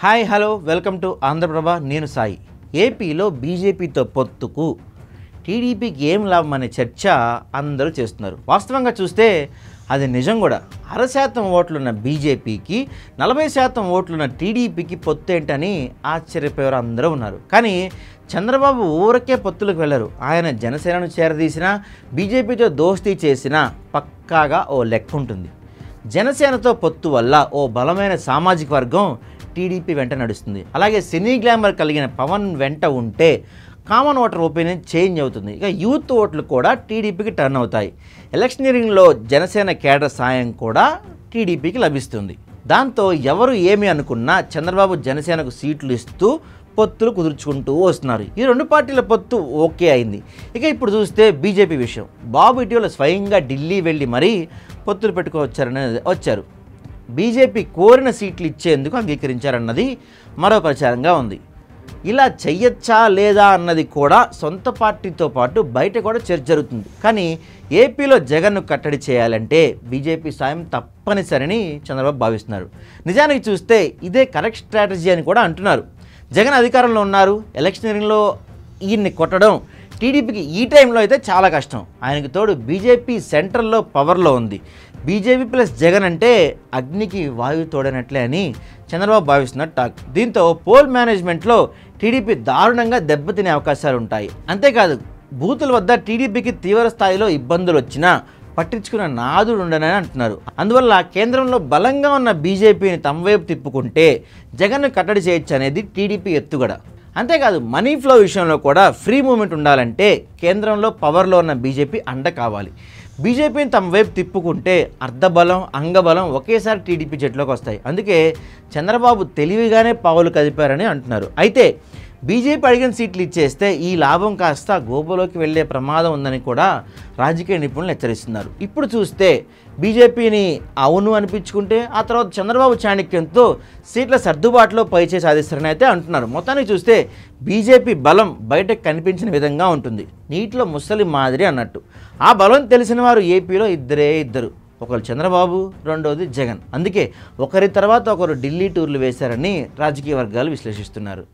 Hi hello welcome to Andhra Prabha. నేను సాయి. ఏపీలో బీజేపీతో పొత్తుకు టీడీపీకి ఏం లాభం అనే చర్చ అందరూ చేస్తున్నారు. వాస్తవంగా చూస్తే అది నిజం కూడా. 60% ఓట్లున్న బీజేపీకి 40% ఓట్లున్న టీడీపీకి పొత్తు ఏంటని ఆశ్చర్యపోయారు అందరూ ఉన్నారు. కానీ చంద్రబాబు ఊరకే పొత్తులకు వెళ్ళరు. ఆయన జనసేనను చేరదీసినా బీజేపీతో దోస్తీ చేసినా పక్కాగా ఓ లెక్క ఉంటుంది. జనసేనతో పొత్తు వల్ల ఓ బలమైన సామాజిక వర్గం టీడీపీ వెంట నడుస్తుంది. అలాగే సినీ గ్లామర్ కలిగిన పవన్ వెంట ఉంటే కామన్ ఓటర్ ఒపీనియన్ చేంజ్ అవుతుంది. ఇక యూత్ ఓట్లు కూడా టీడీపీకి టర్న్ అవుతాయి. ఎలక్షనీరింగ్లో జనసేన కేడర్ సాయం కూడా టీడీపీకి లభిస్తుంది. దాంతో ఎవరు ఏమి అనుకున్నా చంద్రబాబు జనసేనకు సీట్లు ఇస్తూ పొత్తులు కుదుర్చుకుంటూ వస్తున్నారు. ఈ రెండు పార్టీల పొత్తు ఓకే అయింది. ఇక ఇప్పుడు చూస్తే బీజేపీ విషయం. బాబు ఇటీవల స్వయంగా ఢిల్లీ వెళ్ళి మరీ పొత్తులు వచ్చారు. బీజేపీ కోరిన సీట్లు ఇచ్చేందుకు అంగీకరించారన్నది మరో ప్రచారంగా ఉంది. ఇలా చెయ్యొచ్చా లేదా అన్నది కూడా సొంత పార్టీతో పాటు బయట కూడా చర్చ జరుగుతుంది. కానీ ఏపీలో జగన్ను కట్టడి చేయాలంటే బీజేపీ సాయం తప్పనిసరిని చంద్రబాబు భావిస్తున్నారు. నిజానికి చూస్తే ఇదే కరెక్ట్ స్ట్రాటజీ అని కూడా అంటున్నారు. జగన్ అధికారంలో ఉన్నారు. ఎలక్షనీరింగ్లో ఈయన్ని కొట్టడం టీడీపీకి ఈ టైంలో అయితే చాలా కష్టం. ఆయనకు తోడు బీజేపీ సెంట్రల్లో పవర్లో ఉంది. బీజేపీ ప్లస్ జగన్ అంటే అగ్నికి వాయువు తోడనట్లే అని చంద్రబాబు భావిస్తున్నారు టాక్. దీంతో పోల్ మేనేజ్మెంట్లో టీడీపీ దారుణంగా దెబ్బతినే అవకాశాలు ఉంటాయి. అంతేకాదు బూతుల వద్ద టీడీపీకి తీవ్ర స్థాయిలో ఇబ్బందులు వచ్చినా పట్టించుకున్న నాదుడు ఉండనని అంటున్నారు. అందువల్ల కేంద్రంలో బలంగా ఉన్న బీజేపీని తమ వైపు తిప్పుకుంటే జగన్ను కట్టడి చేయొచ్చు అనేది టీడీపీ ఎత్తుగడ. అంతేకాదు మనీ ఫ్లో విషయంలో కూడా ఫ్రీ మూవ్మెంట్ ఉండాలంటే కేంద్రంలో పవర్లో ఉన్న బీజేపీ అండ కావాలి. బీజేపీని తమ వైపు తిప్పుకుంటే అర్ధబలం అంగబలం ఒకేసారి టీడీపీ జట్లోకి వస్తాయి. అందుకే చంద్రబాబు తెలివిగానే పావులు కదిపారని అంటున్నారు. అయితే బీజేపీ అడిగిన సీట్లు ఇచ్చేస్తే ఈ లాభం కాస్త గోబలోకి వెళ్లే ప్రమాదం ఉందని కూడా రాజకీయ నిపుణులు హెచ్చరిస్తున్నారు. ఇప్పుడు చూస్తే బీజేపీని అవును అనిపించుకుంటే ఆ తర్వాత చంద్రబాబు చాణక్యంతో సీట్ల సర్దుబాటులో పైచే సాధిస్తారని అయితే అంటున్నారు. మొత్తానికి చూస్తే బీజేపీ బలం బయటకు కనిపించిన విధంగా ఉంటుంది. నీటిలో ముసలి మాదిరి అన్నట్టు. ఆ బలం తెలిసిన వారు ఏపీలో ఇద్దరు. ఒకరు చంద్రబాబు, రెండోది జగన్. అందుకే ఒకరి తర్వాత ఒకరు ఢిల్లీ టూర్లు వేశారని రాజకీయ వర్గాలు విశ్లేషిస్తున్నారు.